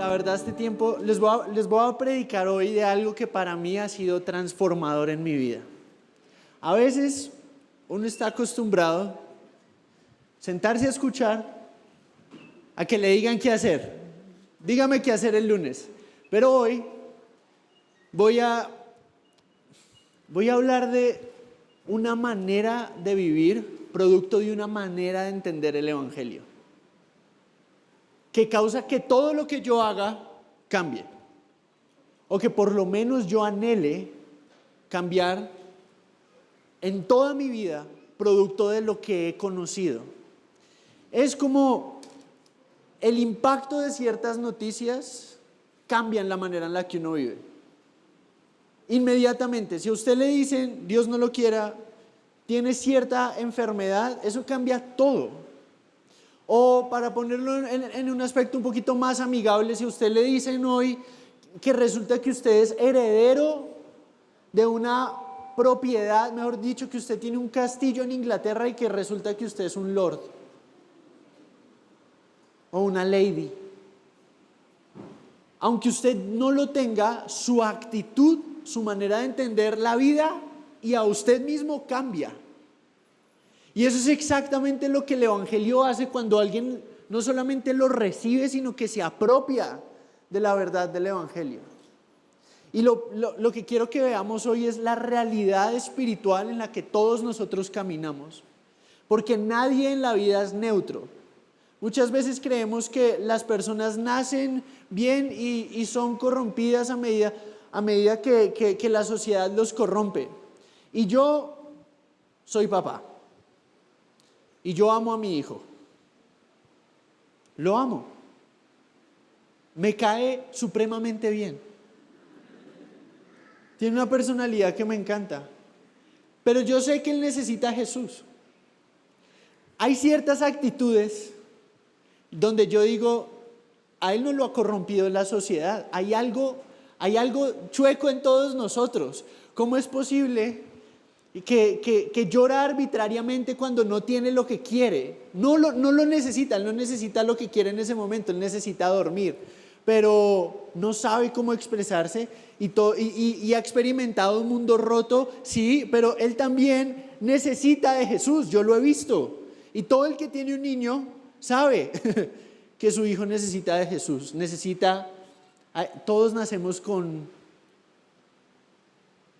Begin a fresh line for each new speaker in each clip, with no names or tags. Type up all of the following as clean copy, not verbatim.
la verdad, este tiempo, les voy a predicar hoy de algo que para mí ha sido transformador en mi vida. A veces uno está acostumbrado a sentarse a escuchar, a que le digan qué hacer. Dígame qué hacer el lunes. Pero hoy voy a hablar de una manera de vivir, producto de una manera de entender el Evangelio, que causa que todo lo que yo haga cambie, o que por lo menos yo anhele cambiar en toda mi vida, producto de lo que he conocido. Es como el impacto de ciertas noticias cambian la manera en la que uno vive. Inmediatamente, si a usted le dicen, Dios no lo quiera, tiene cierta enfermedad, eso cambia todo. O para ponerlo en un aspecto un poquito más amigable, si a usted le dicen hoy que resulta que usted es heredero de una propiedad, mejor dicho, que usted tiene un castillo en Inglaterra y que resulta que usted es un lord o una lady. Aunque usted no lo tenga, su actitud, su manera de entender la vida y a usted mismo cambia. Y eso es exactamente lo que el Evangelio hace cuando alguien no solamente lo recibe, sino que se apropia de la verdad del Evangelio. Y lo que quiero que veamos hoy es la realidad espiritual en la que todos nosotros caminamos. Porque nadie en la vida es neutro. Muchas veces creemos que las personas nacen bien y son corrompidas a medida que la sociedad los corrompe. Y yo soy papá. Y yo amo a mi hijo. Lo amo. Me cae supremamente bien. Tiene una personalidad que me encanta. Pero yo sé que él necesita a Jesús. Hay ciertas actitudes donde yo digo, a él no lo ha corrompido la sociedad. Hay algo chueco en todos nosotros. ¿Cómo es posible que llora arbitrariamente cuando no tiene lo que quiere? No lo necesita, él no necesita lo que quiere en ese momento, él necesita dormir, pero no sabe cómo expresarse y ha experimentado un mundo roto, sí, pero él también necesita de Jesús, yo lo he visto. Y todo el que tiene un niño sabe que su hijo necesita de Jesús, todos nacemos con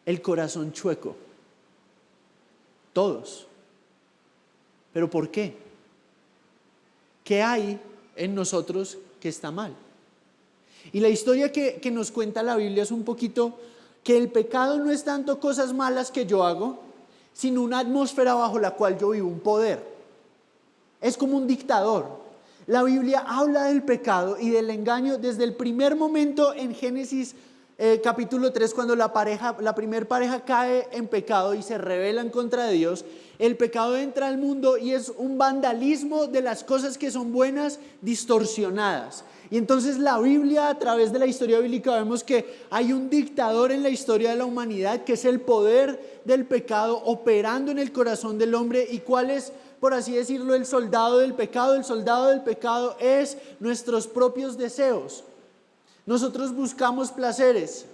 el corazón chueco. Todos. ¿Pero por qué? ¿Qué hay en nosotros que está mal? Y la historia que nos cuenta la Biblia es un poquito que el pecado no es tanto cosas malas que yo hago, sino una atmósfera bajo la cual yo vivo, un poder. Es como un dictador. La Biblia habla del pecado y del engaño desde el primer momento en Génesis capítulo 3, cuando la primer pareja cae en pecado y se rebelan contra Dios. El pecado entra al mundo y es un vandalismo de las cosas que son buenas distorsionadas. Y entonces la Biblia, a través de la historia bíblica, vemos que hay un dictador en la historia de la humanidad que es el poder del pecado operando en el corazón del hombre. ¿Y cuál es, por así decirlo, el soldado del pecado? El soldado del pecado es nuestros propios deseos. Nosotros buscamos placeres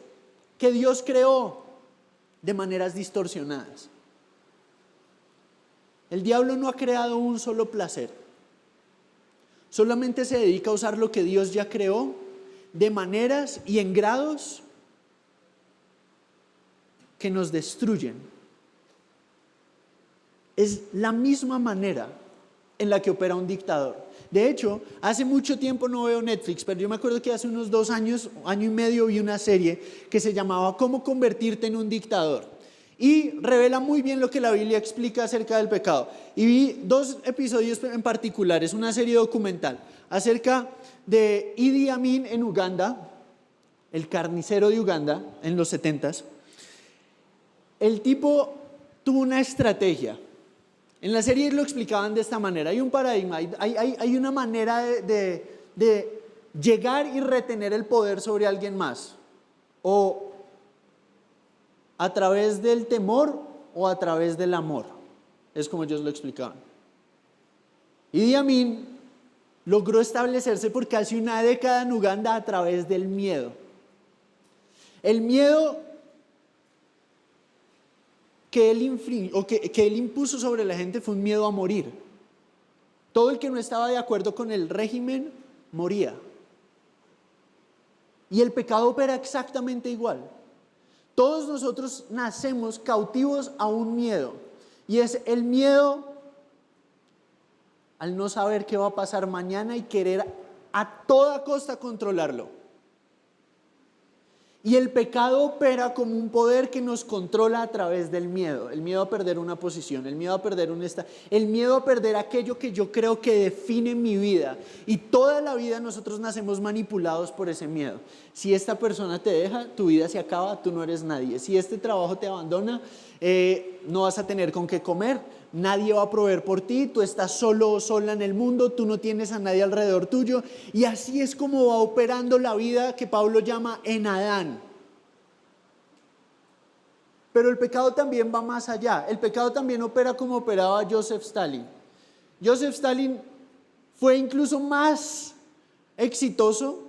que Dios creó de maneras distorsionadas. El diablo no ha creado un solo placer. Solamente se dedica a usar lo que Dios ya creó de maneras y en grados que nos destruyen. Es la misma manera en la que opera un dictador. De hecho, hace mucho tiempo no veo Netflix, pero yo me acuerdo que hace unos 2 años, año y medio, vi una serie que se llamaba ¿Cómo convertirte en un dictador? Y revela muy bien lo que la Biblia explica acerca del pecado. Y vi 2 episodios en particular, es una serie documental acerca de Idi Amin en Uganda, el carnicero de Uganda en los 70s. El tipo tuvo una estrategia. En la serie lo explicaban de esta manera. Hay un paradigma, hay una manera de llegar y retener el poder sobre alguien más. O a través del temor o a través del amor. Es como ellos lo explicaban. Idi Amin logró establecerse por casi una década en Uganda a través del miedo. El miedo que él impuso sobre la gente fue un miedo a morir. Todo el que no estaba de acuerdo con el régimen moría. Y el pecado opera exactamente igual. Todos nosotros nacemos cautivos a un miedo. Y es el miedo al no saber qué va a pasar mañana y querer a toda costa controlarlo. Y el pecado opera como un poder que nos controla a través del miedo. El miedo a perder una posición, el miedo a perder el miedo a perder aquello que yo creo que define mi vida. Y toda la vida nosotros nacemos manipulados por ese miedo. Si esta persona te deja, tu vida se acaba, tú no eres nadie. Si este trabajo te abandona, no vas a tener con qué comer, nadie va a proveer por ti, tú estás solo o sola en el mundo, tú no tienes a nadie alrededor tuyo. Y así es como va operando la vida que Pablo llama en Adán. Pero el pecado también va más allá. El pecado también opera como operaba Joseph Stalin. Joseph Stalin fue incluso más exitoso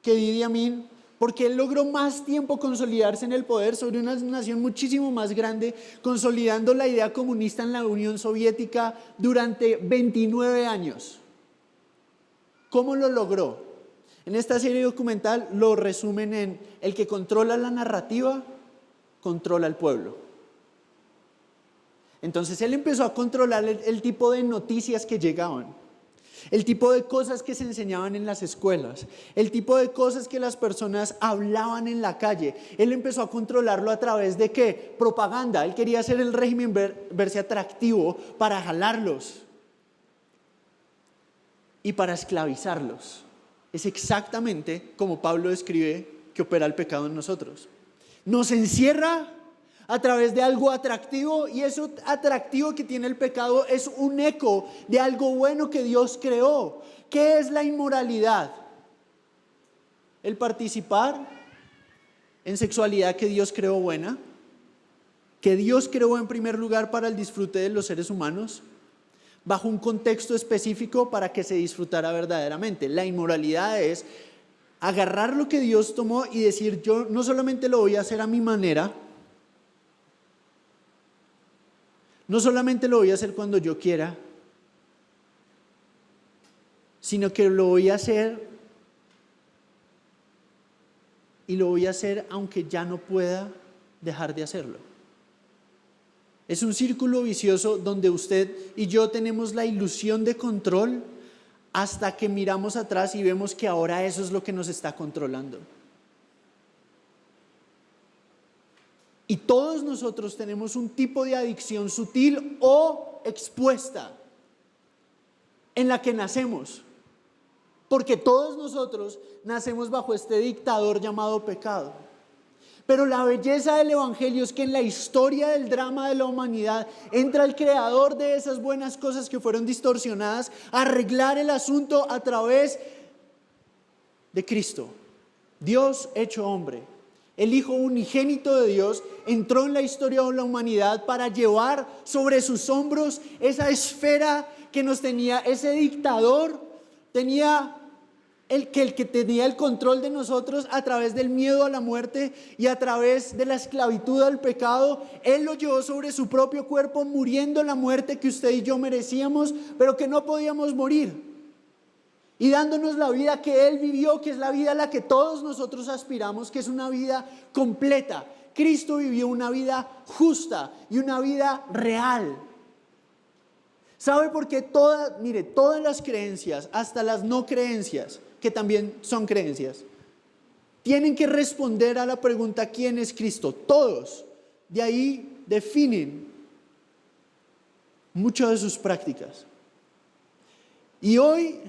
que Idi Amin, porque él logró más tiempo consolidarse en el poder sobre una nación muchísimo más grande, consolidando la idea comunista en la Unión Soviética durante 29 años. ¿Cómo lo logró? En esta serie documental lo resumen en: el que controla la narrativa, controla al pueblo. Entonces él empezó a controlar el tipo de noticias que llegaban, el tipo de cosas que se enseñaban en las escuelas, el tipo de cosas que las personas hablaban en la calle. Él empezó a controlarlo a través de ¿qué? Propaganda. Él quería hacer el régimen verse atractivo para jalarlos y para esclavizarlos. Es exactamente como Pablo describe que opera el pecado en nosotros. Nos encierra a través de algo atractivo, y eso atractivo que tiene el pecado es un eco de algo bueno que Dios creó. ¿Qué es la inmoralidad? El participar en sexualidad que Dios creó buena, que Dios creó en primer lugar para el disfrute de los seres humanos, bajo un contexto específico para que se disfrutara verdaderamente. La inmoralidad es agarrar lo que Dios tomó y decir: yo no solamente lo voy a hacer a mi manera, no solamente lo voy a hacer cuando yo quiera, sino que lo voy a hacer, y lo voy a hacer aunque ya no pueda dejar de hacerlo. Es un círculo vicioso donde usted y yo tenemos la ilusión de control hasta que miramos atrás y vemos que ahora eso es lo que nos está controlando. Y todos nosotros tenemos un tipo de adicción sutil o expuesta en la que nacemos, porque todos nosotros nacemos bajo este dictador llamado pecado. Pero la belleza del evangelio es que en la historia del drama de la humanidad entra el creador de esas buenas cosas que fueron distorsionadas a arreglar el asunto a través de Cristo, Dios hecho hombre. El Hijo unigénito de Dios entró en la historia de la humanidad para llevar sobre sus hombros esa esfera que nos tenía ese dictador, tenía el que tenía el control de nosotros a través del miedo a la muerte y a través de la esclavitud al pecado. Él lo llevó sobre su propio cuerpo, muriendo la muerte que usted y yo merecíamos, pero que no podíamos morir. Y dándonos la vida que Él vivió, que es la vida a la que todos nosotros aspiramos, que es una vida completa. Cristo vivió una vida justa y una vida real. ¿Sabe por qué? Todas las creencias, hasta las no creencias, que también son creencias, tienen que responder a la pregunta: ¿quién es Cristo? Todos. De ahí definen muchas de sus prácticas. Y hoy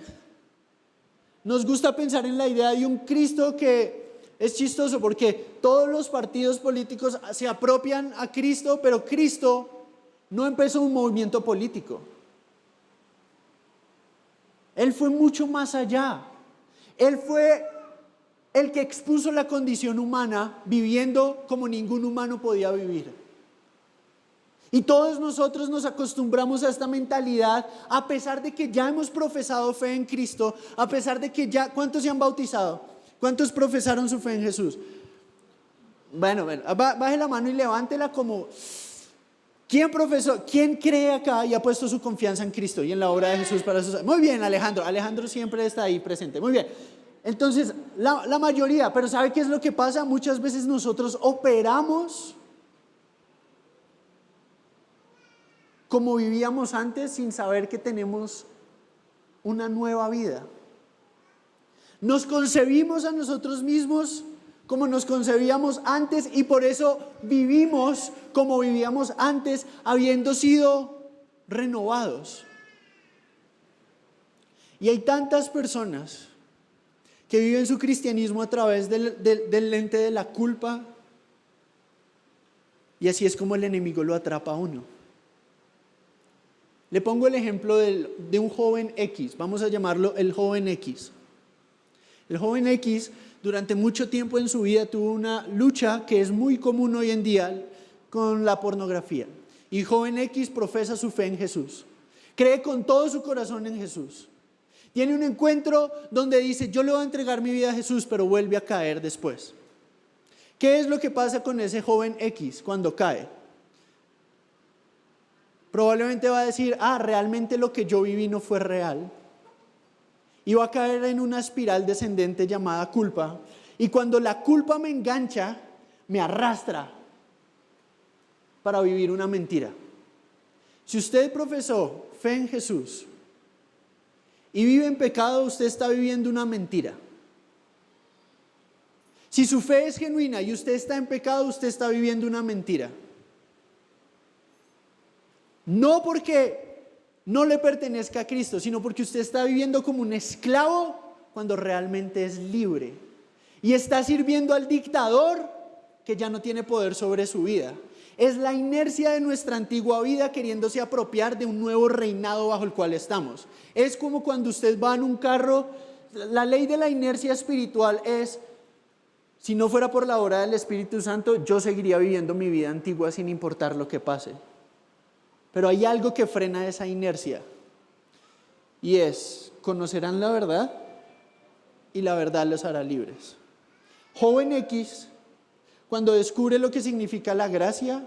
nos gusta pensar en la idea de un Cristo que es chistoso, porque todos los partidos políticos se apropian a Cristo, pero Cristo no empezó un movimiento político. Él fue mucho más allá. Él fue el que expuso la condición humana viviendo como ningún humano podía vivir. Y todos nosotros nos acostumbramos a esta mentalidad, a pesar de que ya hemos profesado fe en Cristo, a pesar de que ya, ¿cuántos se han bautizado? ¿Cuántos profesaron su fe en Jesús? Bueno, baje la mano y levántela como, ¿quién profesó? ¿Quién cree acá y ha puesto su confianza en Cristo y en la obra de Jesús para sus... Muy bien, Alejandro. Alejandro siempre está ahí presente. Muy bien. Entonces, la mayoría, pero ¿sabe qué es lo que pasa? Muchas veces nosotros operamos como vivíamos antes sin saber que tenemos una nueva vida. Nos concebimos a nosotros mismos como nos concebíamos antes y por eso vivimos como vivíamos antes, habiendo sido renovados. Y hay tantas personas que viven su cristianismo a través del lente de la culpa, y así es como el enemigo lo atrapa a uno. Le pongo el ejemplo de un joven X, vamos a llamarlo el joven X. El joven X durante mucho tiempo en su vida tuvo una lucha que es muy común hoy en día con la pornografía. Y joven X profesa su fe en Jesús. Cree con todo su corazón en Jesús. Tiene un encuentro donde dice, yo le voy a entregar mi vida a Jesús, pero vuelve a caer después. ¿Qué es lo que pasa con ese joven X cuando cae? Probablemente va a decir, realmente lo que yo viví no fue real. Y va a caer en una espiral descendente llamada culpa. Y cuando la culpa me engancha, me arrastra para vivir una mentira. Si usted profesó fe en Jesús y vive en pecado, usted está viviendo una mentira. Si su fe es genuina y usted está en pecado, usted está viviendo una mentira. No porque no le pertenezca a Cristo, sino porque usted está viviendo como un esclavo cuando realmente es libre. Y está sirviendo al dictador que ya no tiene poder sobre su vida. Es la inercia de nuestra antigua vida queriéndose apropiar de un nuevo reinado bajo el cual estamos. Es como cuando usted va en un carro, la ley de la inercia espiritual es, si no fuera por la obra del Espíritu Santo, yo seguiría viviendo mi vida antigua sin importar lo que pase. Pero hay algo que frena esa inercia y es, conocerán la verdad y la verdad los hará libres. Joven X, cuando descubre lo que significa la gracia,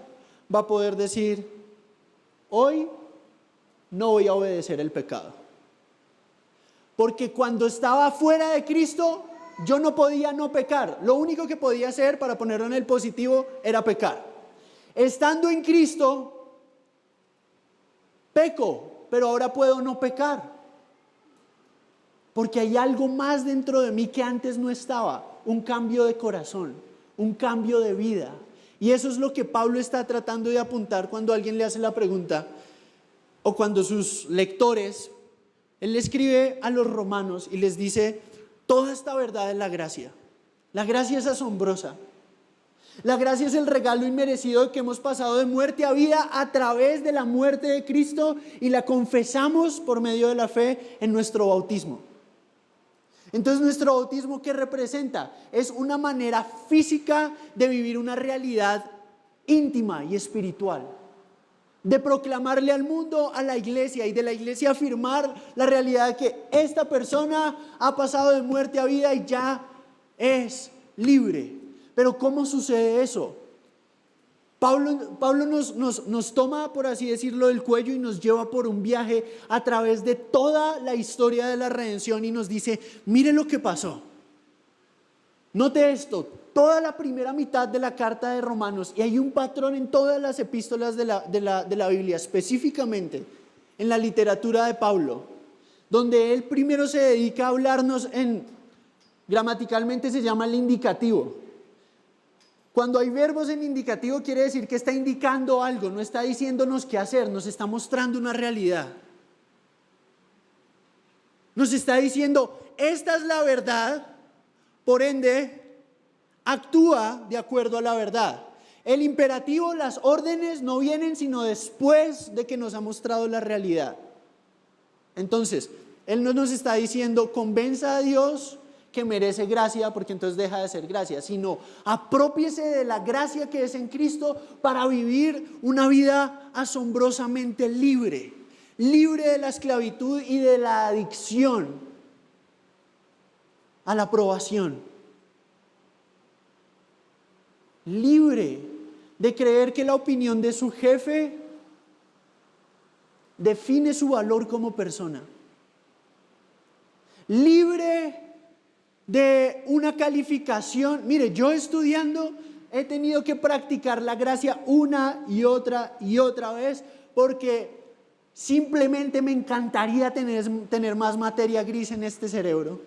va a poder decir, hoy no voy a obedecer el pecado. Porque cuando estaba fuera de Cristo, yo no podía no pecar. Lo único que podía hacer, para ponerlo en el positivo, era pecar. Estando en Cristo, peco, pero ahora puedo no pecar. Porque hay algo más dentro de mí que antes no estaba. Un cambio de corazón, un cambio de vida. Y eso es lo que Pablo está tratando de apuntar cuando alguien le hace la pregunta, o cuando sus lectores, él le escribe a los romanos y les dice, toda esta verdad es la gracia. La gracia es asombrosa. La gracia es el regalo inmerecido que hemos pasado de muerte a vida a través de la muerte de Cristo y la confesamos por medio de la fe en nuestro bautismo. Entonces, nuestro bautismo, ¿qué representa? Es una manera física de vivir una realidad íntima y espiritual, de proclamarle al mundo, a la iglesia, y de la iglesia afirmar la realidad de que esta persona ha pasado de muerte a vida y ya es libre. Pero ¿cómo sucede eso? Pablo nos toma, por así decirlo, del cuello y nos lleva por un viaje a través de toda la historia de la redención y nos dice, mire lo que pasó. Note esto, toda la primera mitad de la carta de Romanos, y hay un patrón en todas las epístolas de la Biblia, específicamente en la literatura de Pablo, donde él primero se dedica a hablarnos gramaticalmente se llama el indicativo. Cuando hay verbos en indicativo quiere decir que está indicando algo, no está diciéndonos qué hacer, nos está mostrando una realidad. Nos está diciendo, esta es la verdad, por ende, actúa de acuerdo a la verdad. El imperativo, las órdenes no vienen sino después de que nos ha mostrado la realidad. Entonces, él no nos está diciendo, convenza a Dios que merece gracia, porque entonces deja de ser gracia, sino aprópiese de la gracia que es en Cristo para vivir una vida asombrosamente libre, libre de la esclavitud y de la adicción a la aprobación, libre de creer que la opinión de su jefe define su valor como persona, libre de una calificación. Mire, yo estudiando he tenido que practicar la gracia una y otra vez, porque simplemente me encantaría tener más materia gris en este cerebro.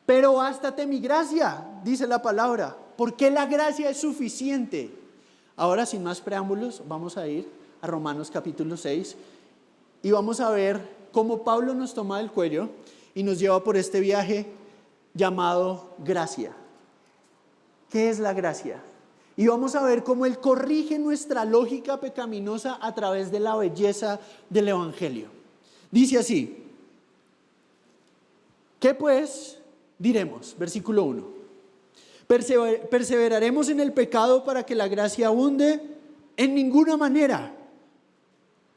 Pero bástate mi gracia, dice la palabra, porque la gracia es suficiente. Ahora, sin más preámbulos, vamos a ir a Romanos capítulo 6 y vamos a ver cómo Pablo nos toma del cuello y nos lleva por este viaje llamado gracia. ¿Qué es la gracia? Y vamos a ver cómo Él corrige nuestra lógica pecaminosa a través de la belleza del Evangelio. Dice así: ¿qué pues diremos? Versículo 1. ¿Perseveraremos en el pecado para que la gracia abunde? En ninguna manera.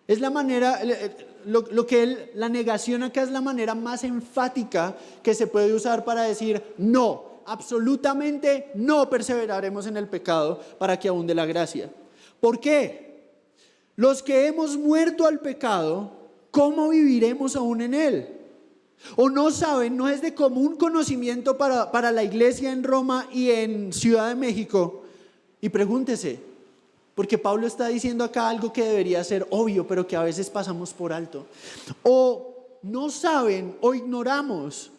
Es la manera, la negación acá es la manera más enfática que se puede usar para decir no, absolutamente no perseveraremos en el pecado para que abunde la gracia. ¿Por qué? Los que hemos muerto al pecado, ¿cómo viviremos aún en él? ¿O no saben, no es de común conocimiento para la iglesia en Roma y en Ciudad de México? Y pregúntese, porque Pablo está diciendo acá algo que debería ser obvio, pero que a veces pasamos por alto. O no saben o ignoramos,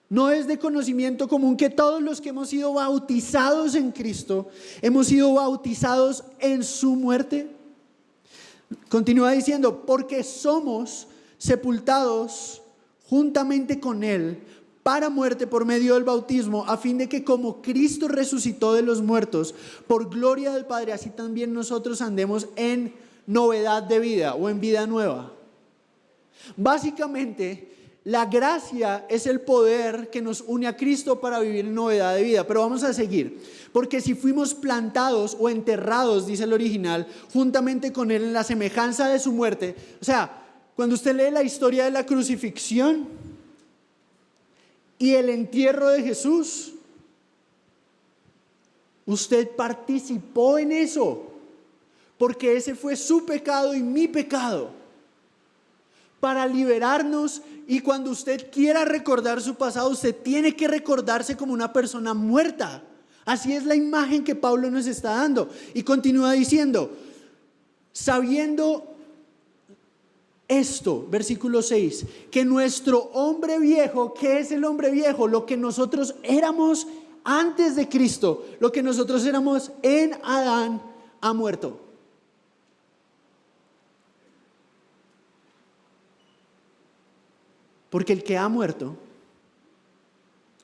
no es de conocimiento común que todos los que hemos sido bautizados en Cristo, hemos sido bautizados en su muerte. Continúa diciendo, porque somos sepultados juntamente con Él para muerte por medio del bautismo, a fin de que como Cristo resucitó de los muertos por gloria del Padre, así también nosotros andemos en novedad de vida o en vida nueva. Básicamente, la gracia es el poder que nos une a Cristo para vivir en novedad de vida. Pero vamos a seguir, porque si fuimos plantados o enterrados, dice el original, juntamente con Él en la semejanza de su muerte. O sea, cuando usted lee la historia de la crucifixión y el entierro de Jesús, usted participó en eso, porque ese fue su pecado y mi pecado, para liberarnos. Y cuando usted quiera recordar su pasado, usted tiene que recordarse como una persona muerta. Así es la imagen que Pablo nos está dando. Y continúa diciendo, sabiendo esto, versículo 6, que nuestro hombre viejo, ¿qué es el hombre viejo? Lo que nosotros éramos antes de Cristo, lo que nosotros éramos en Adán, ha muerto. Porque el que ha muerto,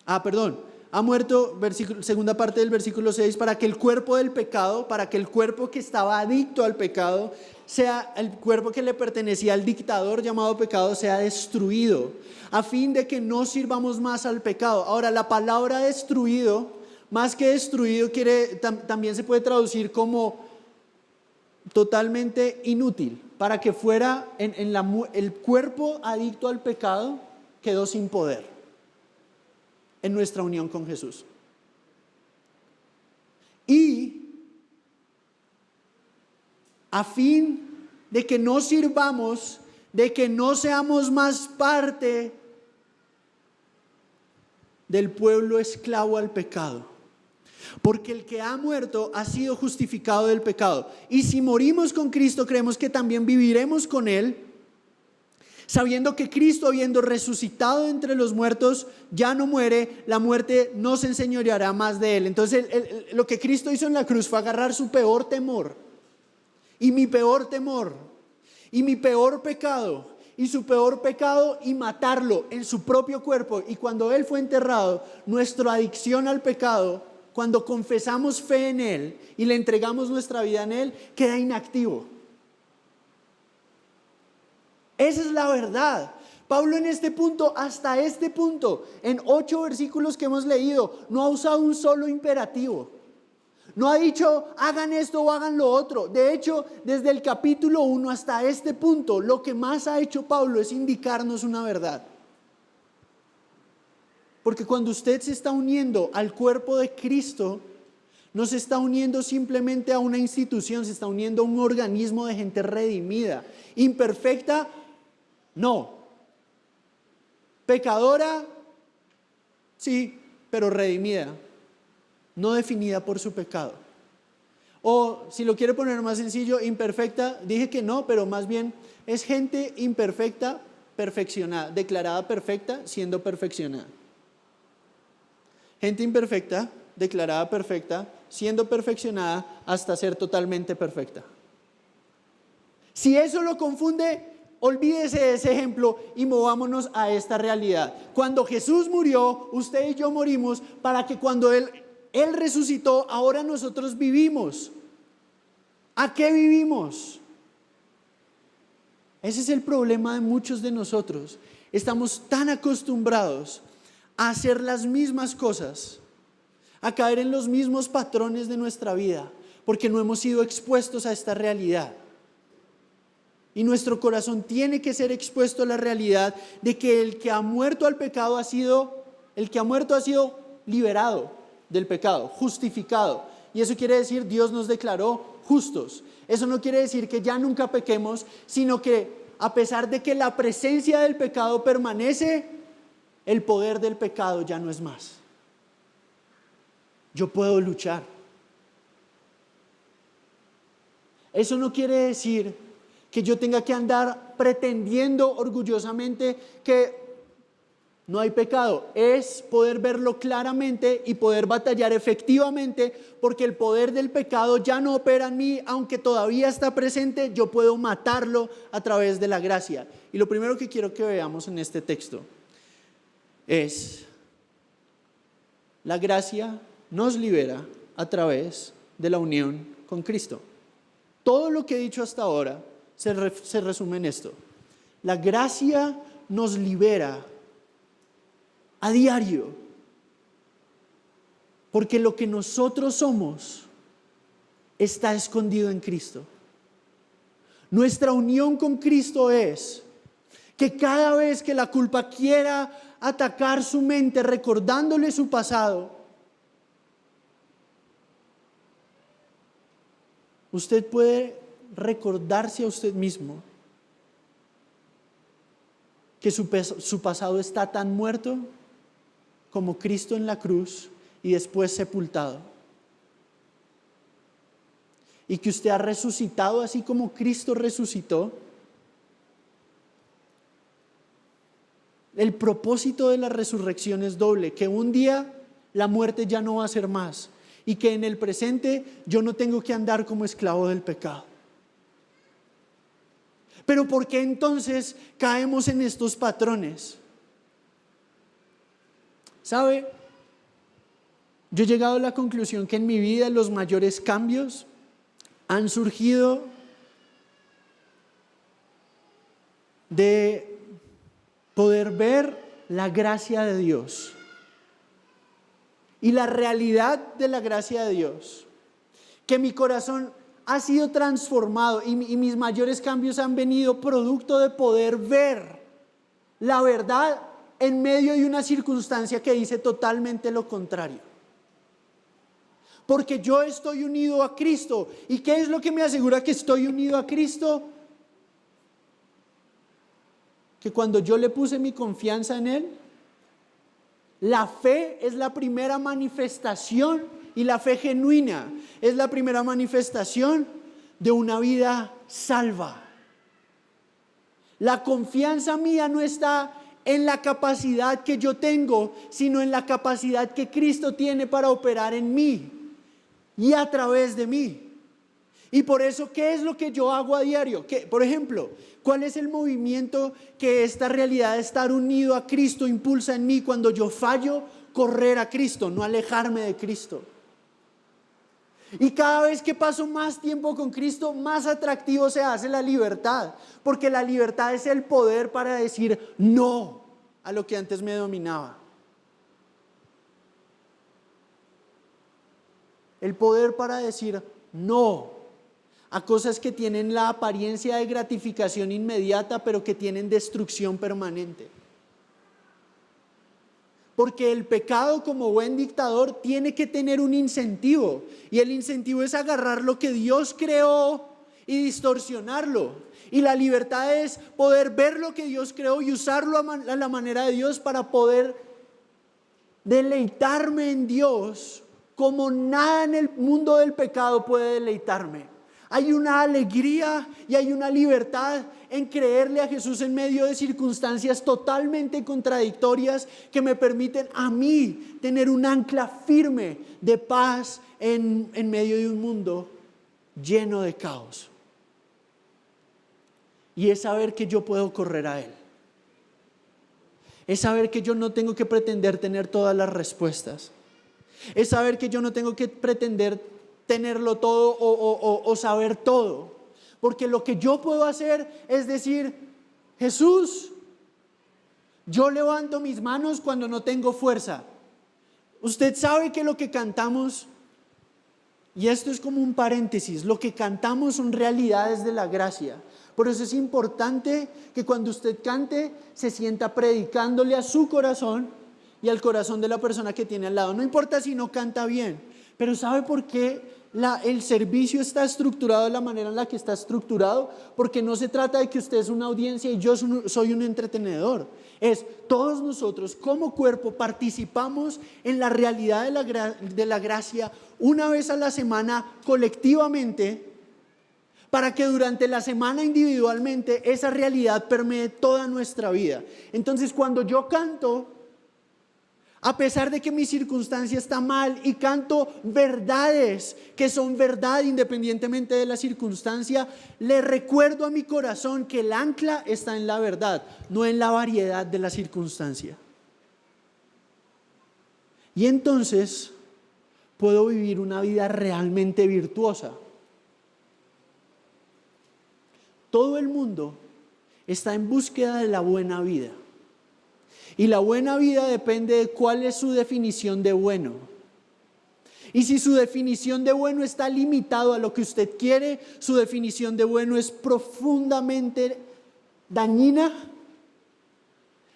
ha muerto, segunda parte del versículo 6, para que el cuerpo del pecado, para que el cuerpo que estaba adicto al pecado, sea el cuerpo que le pertenecía al dictador llamado pecado, sea destruido, a fin de que no sirvamos más al pecado. Ahora, la palabra destruido, más que destruido, también se puede traducir como totalmente inútil, para que fuera el cuerpo adicto al pecado quedó sin poder en nuestra unión con Jesús. Y a fin de que no sirvamos, de que no seamos más parte del pueblo esclavo al pecado. Porque el que ha muerto ha sido justificado del pecado. Y si morimos con Cristo, creemos que también viviremos con Él, sabiendo que Cristo, habiendo resucitado entre los muertos, ya no muere, la muerte no se enseñoreará más de Él. Entonces, lo que Cristo hizo en la cruz fue agarrar su peor temor, y mi peor temor, y mi peor pecado, y su peor pecado, y matarlo en su propio cuerpo. Y cuando Él fue enterrado, nuestra adicción al pecado, cuando confesamos fe en Él y le entregamos nuestra vida en Él, queda inactivo. Esa es la verdad. Pablo en este punto, hasta este punto, en 8 versículos que hemos leído, no ha usado un solo imperativo. No ha dicho, hagan esto o hagan lo otro. De hecho, desde el capítulo 1 hasta este punto, lo que más ha hecho Pablo es indicarnos una verdad. Porque cuando usted se está uniendo al cuerpo de Cristo, no se está uniendo simplemente a una institución, se está uniendo a un organismo de gente redimida. Imperfecta, no. Pecadora, sí, pero redimida, no definida por su pecado. O si lo quiere poner más sencillo, imperfecta, dije que no, pero más bien es gente imperfecta, perfeccionada, declarada perfecta, siendo perfeccionada. Gente imperfecta, declarada perfecta, siendo perfeccionada hasta ser totalmente perfecta. Si eso lo confunde, olvídese de ese ejemplo y movámonos a esta realidad. Cuando Jesús murió, usted y yo morimos para que cuando Él resucitó, ahora nosotros vivimos. ¿A qué vivimos? Ese es el problema de muchos de nosotros. Estamos tan acostumbrados a hacer las mismas cosas, a caer en los mismos patrones de nuestra vida, porque no hemos sido expuestos a esta realidad. Y nuestro corazón tiene que ser expuesto a la realidad de que el que ha muerto al pecado ha sido liberado del pecado, justificado. Y eso quiere decir Dios nos declaró justos. Eso no quiere decir que ya nunca pequemos, sino que a pesar de que la presencia del pecado permanece, el poder del pecado ya no es más. Yo puedo luchar. Eso no quiere decir que yo tenga que andar pretendiendo orgullosamente que no hay pecado. Es poder verlo claramente y poder batallar efectivamente, porque el poder del pecado ya no opera en mí, aunque todavía está presente, yo puedo matarlo a través de la gracia. Y lo primero que quiero que veamos en este texto es: la gracia nos libera a través de la unión con Cristo. Todo lo que he dicho hasta ahora se resume en esto. La gracia nos libera a diario, porque lo que nosotros somos está escondido en Cristo. Nuestra unión con Cristo es que cada vez que la culpa quiera atacar su mente recordándole su pasado, usted puede recordarse a usted mismo que su pasado está tan muerto como Cristo en la cruz y después sepultado, y que usted ha resucitado así como Cristo resucitó. El propósito de la resurrección es doble: que un día la muerte ya no va a ser más, y que en el presente yo no tengo que andar como esclavo del pecado. Pero ¿por qué entonces caemos en estos patrones? ¿Sabe? Yo he llegado a la conclusión que en mi vida los mayores cambios han surgido de poder ver la gracia de Dios y la realidad de la gracia de Dios, que mi corazón ha sido transformado y mis mayores cambios han venido producto de poder ver la verdad en medio de una circunstancia que dice totalmente lo contrario. Porque yo estoy unido a Cristo. ¿Y qué es lo que me asegura que estoy unido a Cristo? Que cuando yo le puse mi confianza en Él, la fe es la primera manifestación, y la fe genuina es la primera manifestación de una vida salva. La confianza mía no está en la capacidad que yo tengo, sino en la capacidad que Cristo tiene para operar en mí y a través de mí. Y por eso, ¿qué es lo que yo hago a diario? Por ejemplo, ¿cuál es el movimiento que esta realidad de estar unido a Cristo impulsa en mí cuando yo fallo? Correr a Cristo, no alejarme de Cristo. Y cada vez que paso más tiempo con Cristo, más atractivo se hace la libertad, porque la libertad es el poder para decir no a lo que antes me dominaba. El poder para decir no a cosas que tienen la apariencia de gratificación inmediata, pero que tienen destrucción permanente. Porque el pecado, como buen dictador, tiene que tener un incentivo. Y el incentivo es agarrar lo que Dios creó y distorsionarlo. Y la libertad es poder ver lo que Dios creó y usarlo a la manera de Dios para poder deleitarme en Dios como nada en el mundo del pecado puede deleitarme. Hay una alegría y hay una libertad en creerle a Jesús en medio de circunstancias totalmente contradictorias que me permiten a mí tener un ancla firme de paz en medio de un mundo lleno de caos. Y es saber que yo puedo correr a Él. Es saber que yo no tengo que pretender tener todas las respuestas. Es saber que yo no tengo que pretender tenerlo todo o saber todo. Porque lo que yo puedo hacer es decir, Jesús, yo levanto mis manos cuando no tengo fuerza. Usted sabe que lo que cantamos, y esto es como un paréntesis, lo que cantamos son realidades de la gracia. Por eso es importante que cuando usted cante se sienta predicándole a su corazón y al corazón de la persona que tiene al lado. No importa si no canta bien, pero ¿sabe por qué el servicio está estructurado de la manera en la que está estructurado? Porque no se trata de que usted es una audiencia y yo soy un entretenedor. Es todos nosotros como cuerpo participamos en la realidad de la gracia una vez a la semana colectivamente, para que durante la semana individualmente esa realidad permee toda nuestra vida. Entonces, cuando yo canto, a pesar de que mi circunstancia está mal y canto verdades que son verdad independientemente de la circunstancia, le recuerdo a mi corazón que el ancla está en la verdad, no en la variedad de la circunstancia. Y entonces puedo vivir una vida realmente virtuosa. Todo el mundo está en búsqueda de la buena vida. Y la buena vida depende de cuál es su definición de bueno. Y si su definición de bueno está limitado a lo que usted quiere, su definición de bueno es profundamente dañina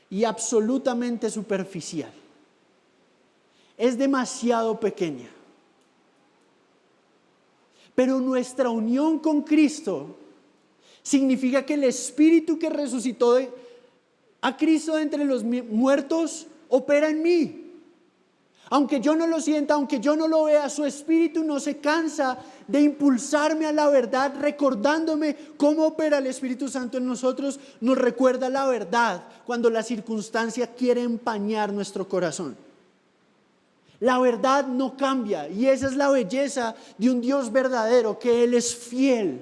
y absolutamente superficial. Es demasiado pequeña. Pero nuestra unión con Cristo significa que el Espíritu que resucitó a Cristo de entre los muertos opera en mí. Aunque yo no lo sienta, aunque yo no lo vea, su Espíritu no se cansa de impulsarme a la verdad, recordándome cómo opera el Espíritu Santo en nosotros. Nos recuerda la verdad cuando la circunstancia quiere empañar nuestro corazón. La verdad no cambia, y esa es la belleza de un Dios verdadero, que Él es fiel.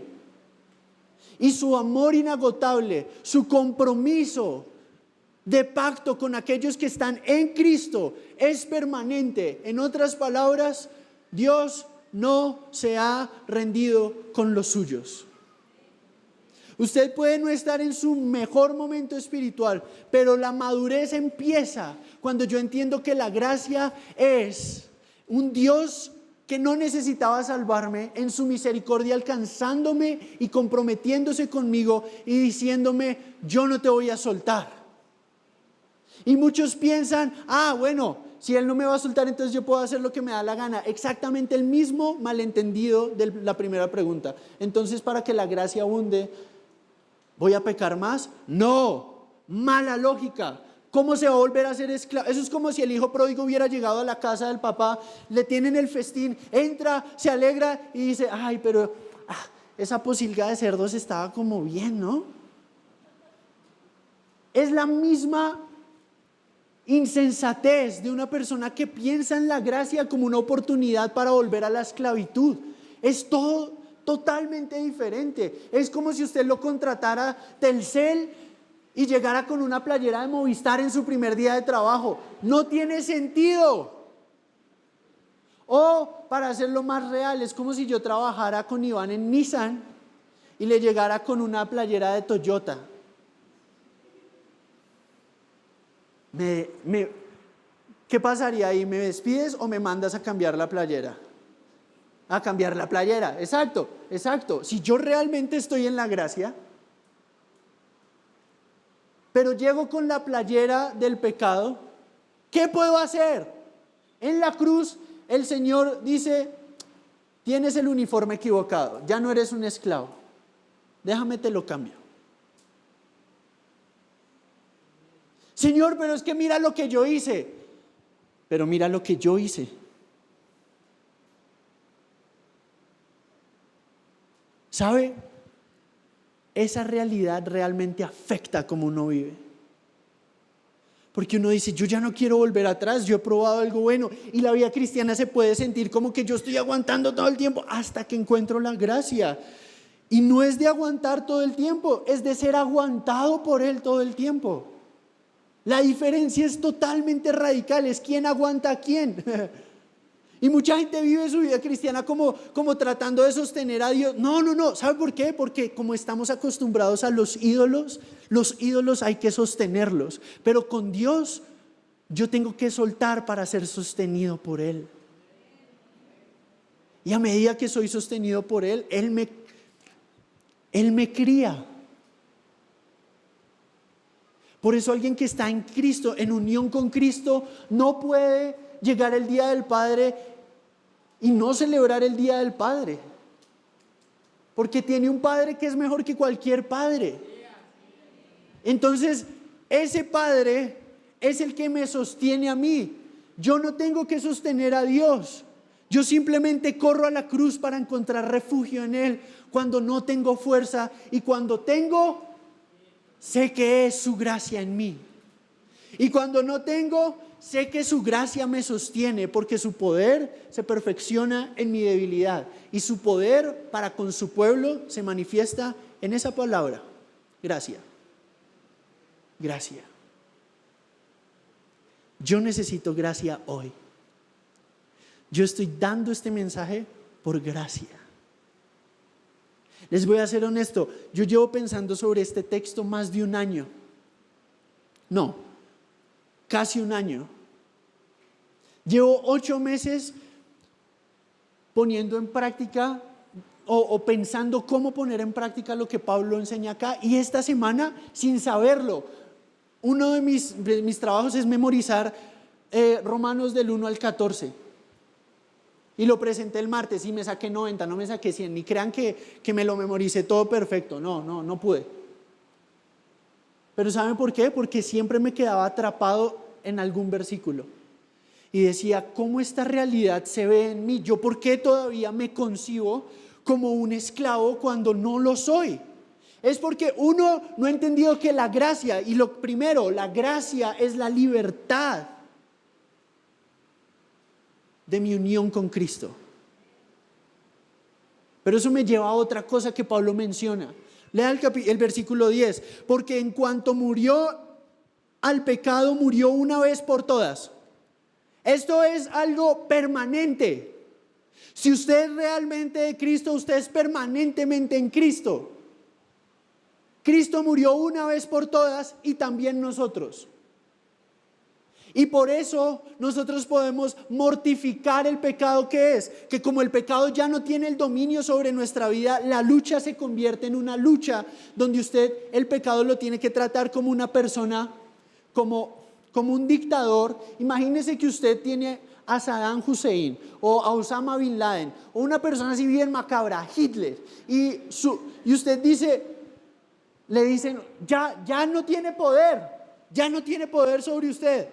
Y su amor inagotable, su compromiso de pacto con aquellos que están en Cristo es permanente. En otras palabras, Dios no se ha rendido con los suyos. Usted puede no estar en su mejor momento espiritual, pero la madurez empieza cuando yo entiendo que la gracia es un Dios que no necesitaba salvarme, en su misericordia alcanzándome y comprometiéndose conmigo y diciéndome, yo no te voy a soltar. Y muchos piensan, bueno, si Él no me va a soltar, entonces yo puedo hacer lo que me da la gana. Exactamente el mismo malentendido de la primera pregunta. Entonces, para que la gracia abunde, ¿voy a pecar más? No, mala lógica. ¿Cómo se va a volver a ser esclavo? Eso es como si el hijo pródigo hubiera llegado a la casa del papá, le tienen el festín, entra, se alegra y dice, pero esa posilga de cerdos estaba como bien, ¿no? Es la misma insensatez de una persona que piensa en la gracia como una oportunidad para volver a la esclavitud. Es todo totalmente diferente. Es como si usted lo contratara Telcel y llegara con una playera de Movistar en su primer día de trabajo. No tiene sentido. O, para hacerlo más real, es como si yo trabajara con Iván en Nissan y le llegara con una playera de Toyota. ¿Qué pasaría ahí? ¿Me despides o me mandas a cambiar la playera? A cambiar la playera, exacto. Si yo realmente estoy en la gracia, pero llego con la playera del pecado, ¿qué puedo hacer? En la cruz el Señor dice: tienes el uniforme equivocado, ya no eres un esclavo, déjame te lo cambio. Señor, pero es que mira lo que yo hice. Pero mira lo que yo hice. ¿Sabe? Esa realidad realmente afecta cómo uno vive. Porque uno dice: yo ya no quiero volver atrás, yo he probado algo bueno. Y la vida cristiana se puede sentir como que yo estoy aguantando todo el tiempo hasta que encuentro la gracia. Y no es de aguantar todo el tiempo, es de ser aguantado por Él todo el tiempo. La diferencia es totalmente radical, es quién aguanta a quién. Y mucha gente vive su vida cristiana como tratando de sostener a Dios. No, ¿sabe por qué? Porque como estamos acostumbrados a los ídolos hay que sostenerlos. Pero con Dios yo tengo que soltar para ser sostenido por Él. Y a medida que soy sostenido por Él, Él me cría. Por eso alguien que está en Cristo, en unión con Cristo, no puede llegar el Día del Padre y no celebrar el Día del Padre. Porque tiene un Padre que es mejor que cualquier padre. Entonces, ese Padre es el que me sostiene a mí. Yo no tengo que sostener a Dios. Yo simplemente corro a la cruz para encontrar refugio en Él cuando no tengo fuerza, y cuando tengo, sé que es su gracia en mí. Y cuando no tengo, sé que su gracia me sostiene, porque su poder se perfecciona en mi debilidad. Y su poder para con su pueblo se manifiesta en esa palabra: gracia. Gracia. Yo necesito gracia hoy. Yo estoy dando este mensaje por gracia. Les voy a ser honesto, yo llevo pensando sobre este texto más de un año. No, casi un año. Llevo 8 meses poniendo en práctica o pensando cómo poner en práctica lo que Pablo enseña acá. Y esta semana, sin saberlo, uno de mis trabajos es memorizar Romanos del 1 al 14. Y lo presenté el martes y me saqué 90, no me saqué 100. Ni crean que me lo memoricé todo perfecto. No pude. Pero ¿saben por qué? Porque siempre me quedaba atrapado en algún versículo. Y decía: ¿cómo esta realidad se ve en mí? ¿Yo por qué todavía me concibo como un esclavo cuando no lo soy? Es porque uno no ha entendido que la gracia, y lo primero, la gracia es la libertad de mi unión con Cristo. Pero eso me lleva a otra cosa que Pablo menciona. Lea el versículo 10. Porque en cuanto murió al pecado, murió una vez por todas. Esto es algo permanente. Si usted es realmente de Cristo, usted es permanentemente en Cristo. Cristo murió una vez por todas, y también nosotros. Y por eso nosotros podemos mortificar el pecado, que es que como el pecado ya no tiene el dominio sobre nuestra vida, la lucha se convierte en una lucha donde usted el pecado lo tiene que tratar como una persona, como un dictador. Imagínese que usted tiene a Saddam Hussein o a Osama Bin Laden o una persona así bien macabra, Hitler, y usted le dicen: ya no tiene poder sobre usted.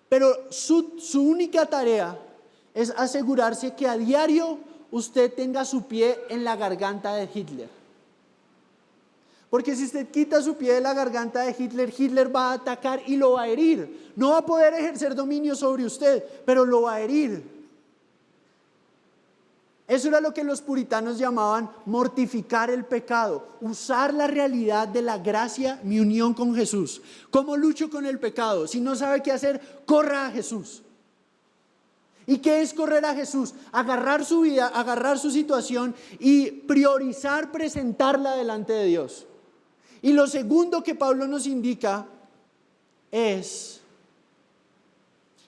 Pero su única tarea es asegurarse que a diario usted tenga su pie en la garganta de Hitler. Porque si usted quita su pie de la garganta de Hitler, Hitler va a atacar y lo va a herir. No va a poder ejercer dominio sobre usted, pero lo va a herir. Eso era lo que los puritanos llamaban mortificar el pecado, usar la realidad de la gracia, mi unión con Jesús. ¿Cómo lucho con el pecado? Si no sabe qué hacer, corra a Jesús. ¿Y qué es correr a Jesús? Agarrar su vida, agarrar su situación y priorizar presentarla delante de Dios. Y lo segundo que Pablo nos indica es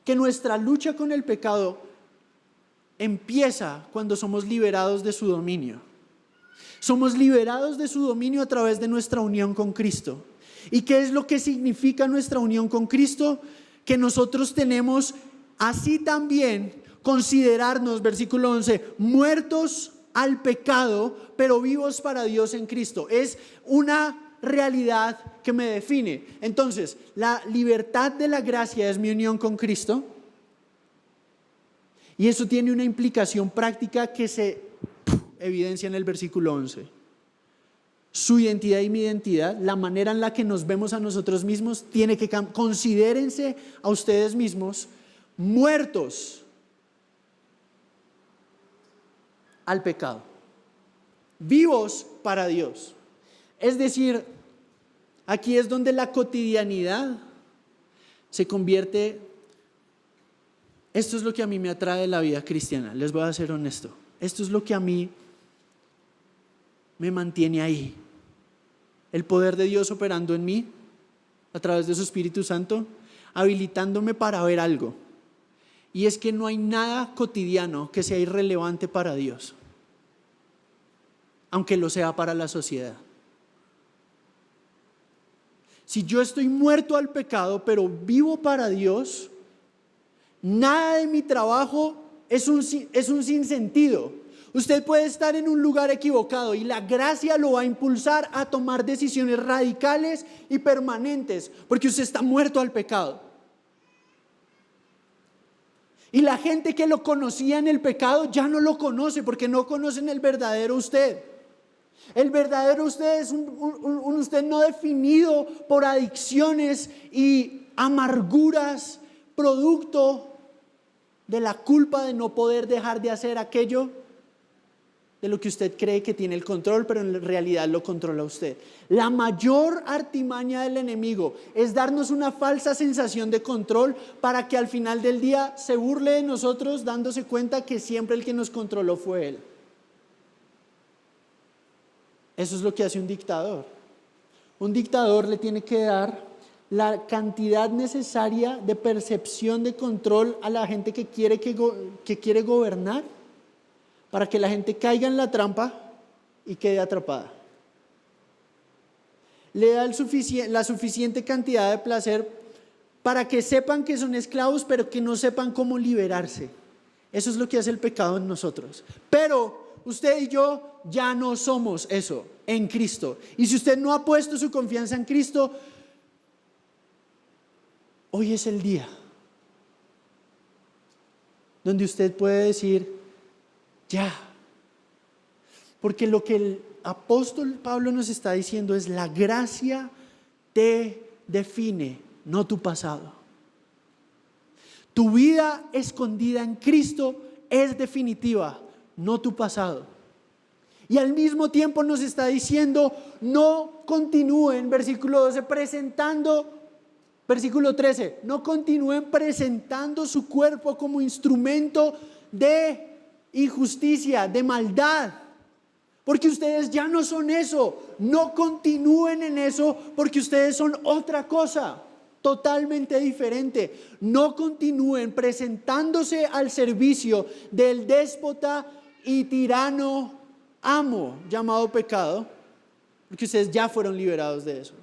que nuestra lucha con el pecado empieza cuando somos liberados de su dominio. Somos liberados de su dominio a través de nuestra unión con Cristo. ¿Y qué es lo que significa nuestra unión con Cristo? Que nosotros tenemos así también considerarnos, versículo 11, muertos al pecado, pero vivos para Dios en Cristo. Es una realidad que me define. Entonces, la libertad de la gracia es mi unión con Cristo. Y eso tiene una implicación práctica que se evidencia en el versículo 11. Su identidad y mi identidad, la manera en la que nos vemos a nosotros mismos, tiene que cambiar. Considérense a ustedes mismos muertos al pecado, vivos para Dios. Es decir, aquí es donde la cotidianidad se convierte. Esto es lo que a mí me atrae de la vida cristiana, les voy a ser honesto. Esto es lo que a mí me mantiene ahí. El poder de Dios operando en mí a través de su Espíritu Santo, habilitándome para ver algo. Y es que no hay nada cotidiano que sea irrelevante para Dios, aunque lo sea para la sociedad. Si yo estoy muerto al pecado, pero vivo para Dios, nada de mi trabajo es un sinsentido. Usted puede estar en un lugar equivocado y la gracia lo va a impulsar a tomar decisiones radicales y permanentes, porque usted está muerto al pecado. Y la gente que lo conocía en el pecado ya no lo conoce, porque no conocen el verdadero usted. El verdadero usted es un usted no definido por adicciones y amarguras, producto de la culpa de no poder dejar de hacer aquello de lo que usted cree que tiene el control, pero en realidad lo controla usted. La mayor artimaña del enemigo es darnos una falsa sensación de control para que al final del día se burle de nosotros, dándose cuenta que siempre el que nos controló fue él. Eso es lo que hace un dictador. Un dictador le tiene que dar la cantidad necesaria de percepción de control a la gente que quiere gobernar, para que la gente caiga en la trampa y quede atrapada. Le da la suficiente cantidad de placer para que sepan que son esclavos, pero que no sepan cómo liberarse. Eso es lo que hace el pecado en nosotros. Pero usted y yo ya no somos eso en Cristo. Y si usted no ha puesto su confianza en Cristo, hoy es el día donde usted puede decir: ya. Porque lo que el apóstol Pablo nos está diciendo es: la gracia te define, no tu pasado. Tu vida escondida en Cristo es definitiva, no tu pasado. Y al mismo tiempo nos está diciendo: no continúen, versículo 12, versículo 13, no continúen presentando su cuerpo como instrumento de injusticia, de maldad, porque ustedes ya no son eso. No continúen en eso, porque ustedes son otra cosa totalmente diferente. No continúen presentándose al servicio del déspota y tirano amo llamado pecado, porque ustedes ya fueron liberados de eso.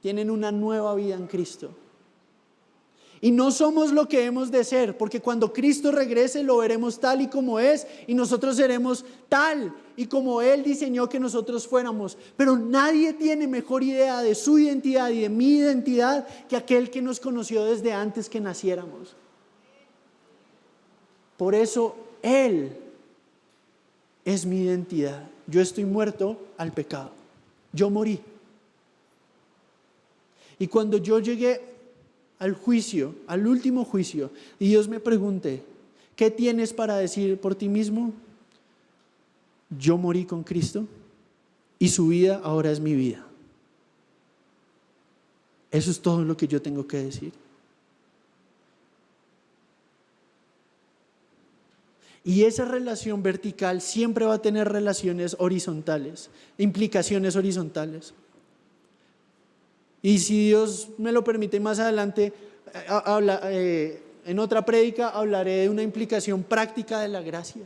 Tienen una nueva vida en Cristo. Y no somos lo que hemos de ser, porque cuando Cristo regrese lo veremos tal y como es, y nosotros seremos tal y como Él diseñó que nosotros fuéramos. Pero nadie tiene mejor idea de su identidad y de mi identidad que aquel que nos conoció desde antes que naciéramos. Por eso Él es mi identidad. Yo estoy muerto al pecado. Yo morí. Y cuando yo llegué al juicio, al último juicio, y Dios me pregunte: ¿qué tienes para decir por ti mismo? Yo morí con Cristo y su vida ahora es mi vida. Eso es todo lo que yo tengo que decir. Y esa relación vertical siempre va a tener relaciones horizontales, implicaciones horizontales. Y si Dios me lo permite, más adelante, en otra prédica hablaré de una implicación práctica de la gracia.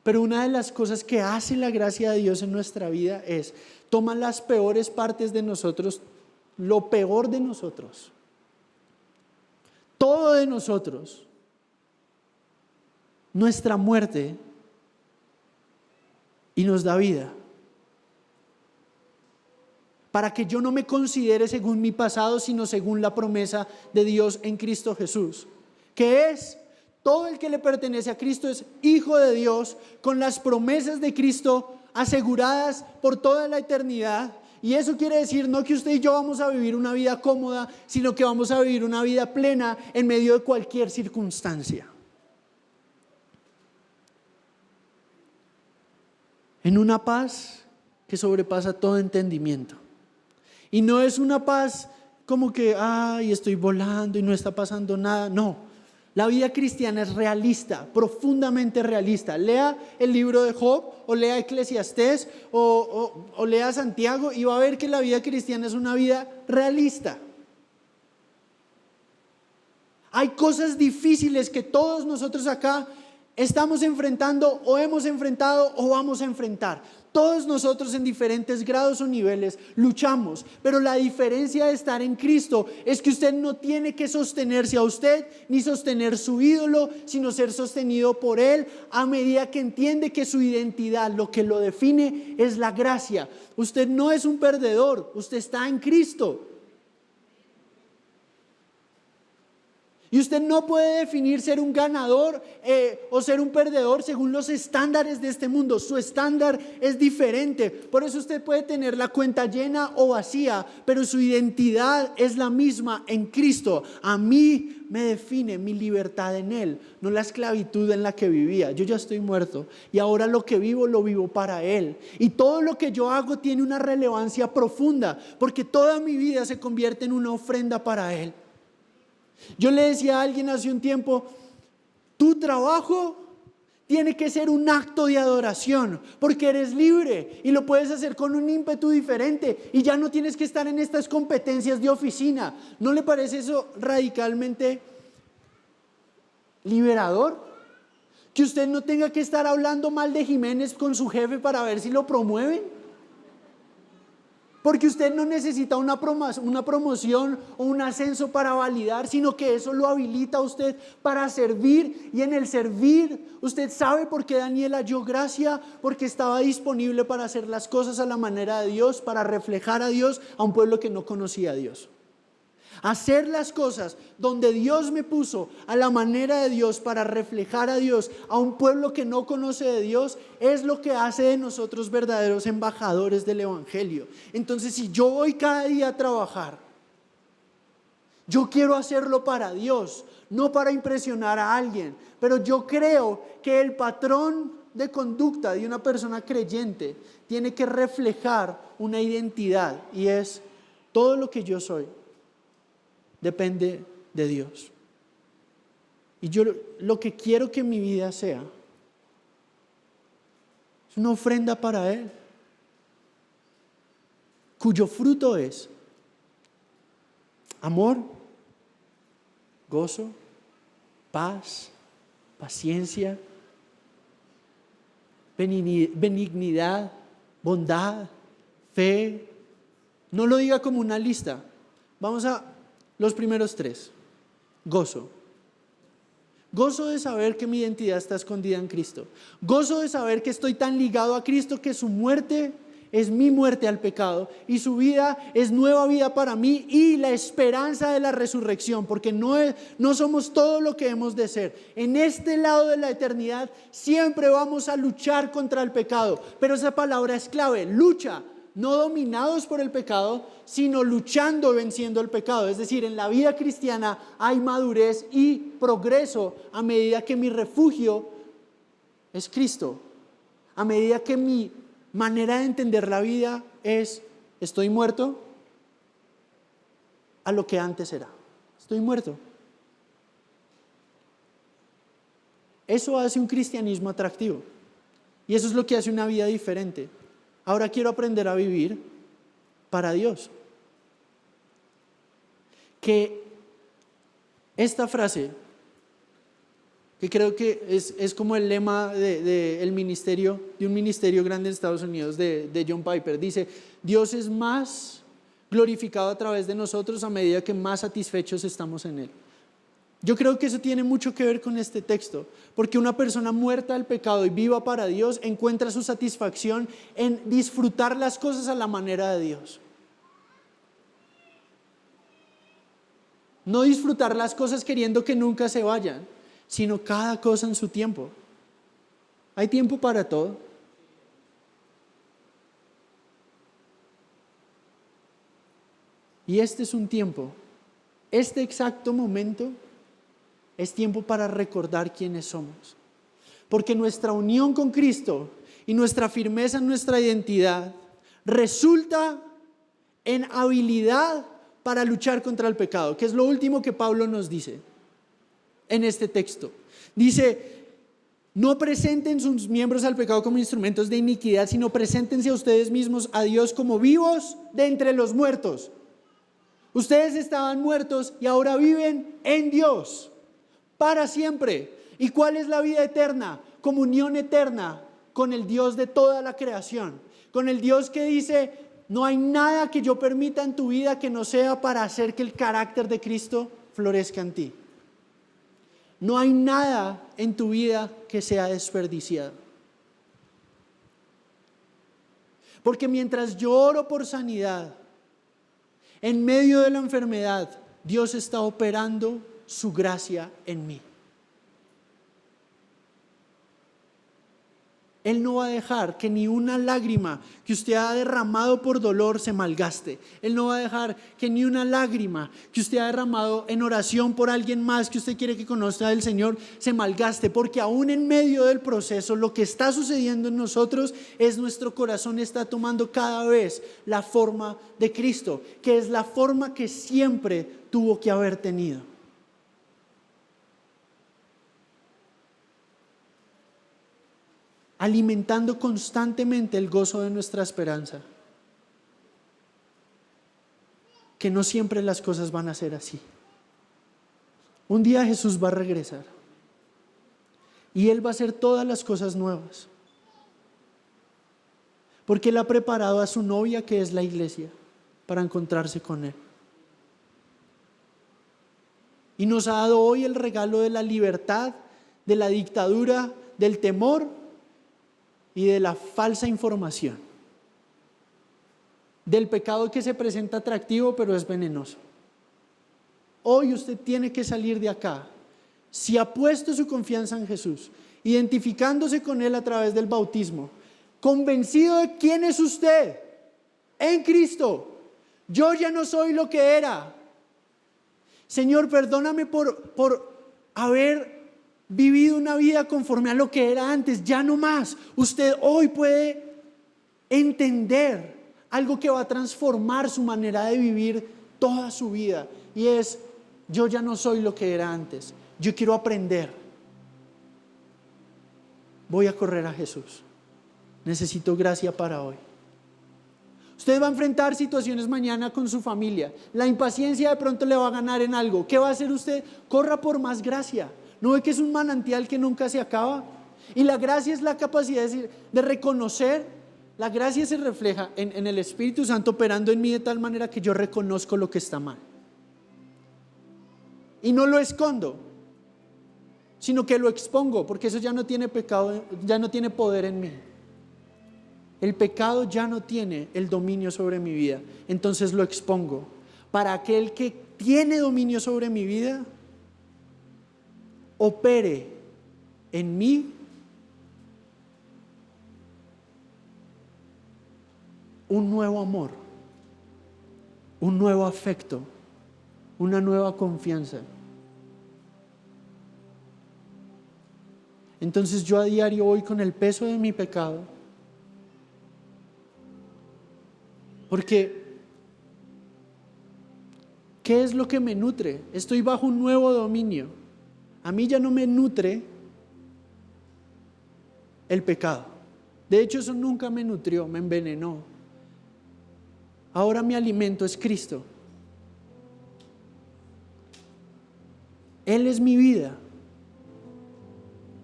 Pero una de las cosas que hace la gracia de Dios en nuestra vida es, toma las peores partes de nosotros, lo peor de nosotros, todo de nosotros, nuestra muerte, y nos da vida. Para que yo no me considere según mi pasado, sino según la promesa de Dios en Cristo Jesús, que es: todo el que le pertenece a Cristo es hijo de Dios, con las promesas de Cristo aseguradas por toda la eternidad. Y eso quiere decir no que usted y yo vamos a vivir una vida cómoda, sino que vamos a vivir una vida plena en medio de cualquier circunstancia. En una paz que sobrepasa todo entendimiento. Y no es una paz como que, estoy volando y no está pasando nada. No, la vida cristiana es realista, profundamente realista. Lea el libro de Job, o lea Eclesiastés, o lea Santiago, y va a ver que la vida cristiana es una vida realista. Hay cosas difíciles que todos nosotros acá estamos enfrentando, o hemos enfrentado, o vamos a enfrentar. Todos nosotros en diferentes grados o niveles luchamos, pero la diferencia de estar en Cristo es que usted no tiene que sostenerse a usted ni sostener su ídolo, sino ser sostenido por Él a medida que entiende que su identidad, lo que lo define, es la gracia. Usted no es un perdedor, usted está en Cristo. Y usted no puede definir ser un ganador o ser un perdedor según los estándares de este mundo. Su estándar es diferente. Por eso usted puede tener la cuenta llena o vacía, pero su identidad es la misma en Cristo. A mí me define mi libertad en Él, no la esclavitud en la que vivía. Yo ya estoy muerto y ahora lo que vivo lo vivo para Él. Y todo lo que yo hago tiene una relevancia profunda, porque toda mi vida se convierte en una ofrenda para Él. Yo le decía a alguien hace un tiempo: tu trabajo tiene que ser un acto de adoración, porque eres libre y lo puedes hacer con un ímpetu diferente y ya no tienes que estar en estas competencias de oficina. ¿No le parece eso radicalmente liberador? Que usted no tenga que estar hablando mal de Jiménez con su jefe para ver si lo promueven. Porque usted no necesita una promoción o un ascenso para validar, sino que eso lo habilita a usted para servir. Y en el servir, usted sabe por qué Daniel halló gracia, porque estaba disponible para hacer las cosas a la manera de Dios, para reflejar a Dios a un pueblo que no conocía a Dios. Hacer las cosas donde Dios me puso a la manera de Dios para reflejar a Dios a un pueblo que no conoce de Dios es lo que hace de nosotros verdaderos embajadores del Evangelio. Entonces, si yo voy cada día a trabajar, yo quiero hacerlo para Dios, no para impresionar a alguien. Pero yo creo que el patrón de conducta de una persona creyente tiene que reflejar una identidad, y es: todo lo que yo soy depende de Dios. Y yo lo que quiero que mi vida sea es una ofrenda para Él, cuyo fruto es amor, gozo, paz, paciencia, benignidad, bondad, fe. No lo diga como una lista. Vamos a los primeros tres. Gozo. Gozo de saber que mi identidad está escondida en Cristo. Gozo de saber que estoy tan ligado a Cristo que su muerte es mi muerte al pecado y su vida es nueva vida para mí, y la esperanza de la resurrección, porque no somos todo lo que hemos de ser. En este lado de la eternidad siempre vamos a luchar contra el pecado, pero esa palabra es clave: lucha. No dominados por el pecado, sino luchando, venciendo el pecado. Es decir, en la vida cristiana hay madurez y progreso a medida que mi refugio es Cristo. A medida que mi manera de entender la vida es: estoy muerto a lo que antes era. Estoy muerto. Eso hace un cristianismo atractivo. Y eso es lo que hace una vida diferente. Ahora quiero aprender a vivir para Dios. Que esta frase, que creo que es como el lema de un ministerio grande en Estados Unidos, de John Piper, dice: Dios es más glorificado a través de nosotros a medida que más satisfechos estamos en Él. Yo creo que eso tiene mucho que ver con este texto, porque una persona muerta al pecado y viva para Dios encuentra su satisfacción en disfrutar las cosas a la manera de Dios. No disfrutar las cosas queriendo que nunca se vayan, sino cada cosa en su tiempo. Hay tiempo para todo. Y este es un tiempo, este exacto momento, es tiempo para recordar quiénes somos. Porque nuestra unión con Cristo y nuestra firmeza en nuestra identidad resulta en habilidad para luchar contra el pecado, que es lo último que Pablo nos dice en este texto. Dice: no presenten sus miembros al pecado como instrumentos de iniquidad, sino preséntense a ustedes mismos a Dios como vivos de entre los muertos. Ustedes estaban muertos y ahora viven en Dios para siempre. ¿Y cuál es la vida eterna? Comunión eterna con el Dios de toda la creación, con el Dios que dice: no hay nada que yo permita en tu vida que no sea para hacer que el carácter de Cristo florezca en ti. No hay nada en tu vida que sea desperdiciado. Porque mientras yo oro por sanidad, en medio de la enfermedad, Dios está operando su gracia en mí. Él no va a dejar que ni una lágrima que usted ha derramado por dolor se malgaste. Él no va a dejar que ni una lágrima que usted ha derramado en oración por alguien más que usted quiere que conozca del Señor se malgaste. Porque aún en medio del proceso, lo que está sucediendo en nosotros es nuestro corazón está tomando cada vez la forma de Cristo, que es la forma que siempre tuvo que haber tenido. Alimentando constantemente el gozo de nuestra esperanza. Que no siempre las cosas van a ser así. Un día Jesús va a regresar y Él va a hacer todas las cosas nuevas. Porque Él ha preparado a su novia, que es la iglesia, para encontrarse con Él. Y nos ha dado hoy el regalo de la libertad, de la dictadura, del temor y de la falsa información, del pecado que se presenta atractivo pero es venenoso. Hoy usted tiene que salir de acá, si ha puesto su confianza en Jesús, identificándose con Él a través del bautismo, convencido de quién es usted en Cristo. Yo ya no soy lo que era. Señor, perdóname por haber vivido una vida conforme a lo que era antes, ya no más. Usted hoy puede entender algo que va a transformar su manera de vivir toda su vida, y es: yo ya no soy lo que era antes, yo quiero aprender, voy a correr a Jesús, necesito gracia para hoy. Usted va a enfrentar situaciones mañana con su familia, la impaciencia de pronto le va a ganar en algo. ¿Qué va a hacer usted? Corra por más gracia. ¿No ve que es un manantial que nunca se acaba? Y la gracia es la capacidad de reconocer. La gracia se refleja en el Espíritu Santo operando en mí de tal manera que yo reconozco lo que está mal. Y no lo escondo, sino que lo expongo, porque eso ya no tiene pecado, ya no tiene poder en mí. El pecado ya no tiene el dominio sobre mi vida. Entonces lo expongo para aquel que tiene dominio sobre mi vida opere en mí un nuevo amor, un nuevo afecto, una nueva confianza. Entonces yo a diario voy con el peso de mi pecado, porque ¿qué es lo que me nutre? Estoy bajo un nuevo dominio. A mí ya no me nutre el pecado. De hecho, eso nunca me nutrió, me envenenó. Ahora mi alimento es Cristo. Él es mi vida.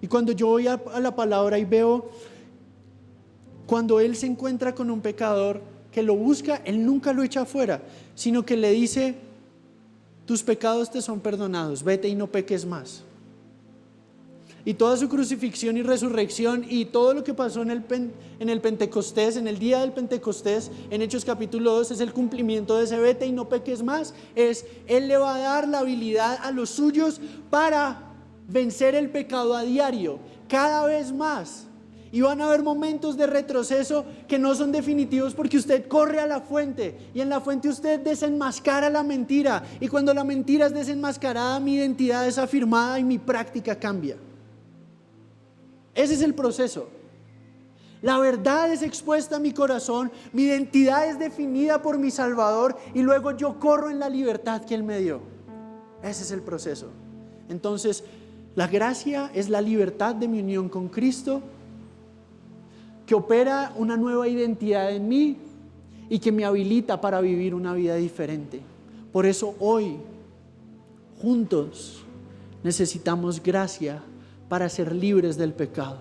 Y cuando yo voy a la palabra y veo, cuando Él se encuentra con un pecador que lo busca, Él nunca lo echa afuera, sino que le dice: tus pecados te son perdonados, vete y no peques más. Y toda su crucifixión y resurrección y todo lo que pasó en el Pentecostés, en el día del Pentecostés, en Hechos capítulo 2, es el cumplimiento de ese vete y no peques más. Él le va a dar la habilidad a los suyos para vencer el pecado a diario, cada vez más. Y van a haber momentos de retroceso que no son definitivos, porque usted corre a la fuente y en la fuente usted desenmascara la mentira. Y cuando la mentira es desenmascarada, mi identidad es afirmada y mi práctica cambia. Ese es el proceso. La verdad es expuesta a mi corazón, mi identidad es definida por mi Salvador y luego yo corro en la libertad que Él me dio. Ese es el proceso. Entonces, la gracia es la libertad de mi unión con Cristo, que opera una nueva identidad en mí y que me habilita para vivir una vida diferente. Por eso hoy, juntos, necesitamos gracia para ser libres del pecado.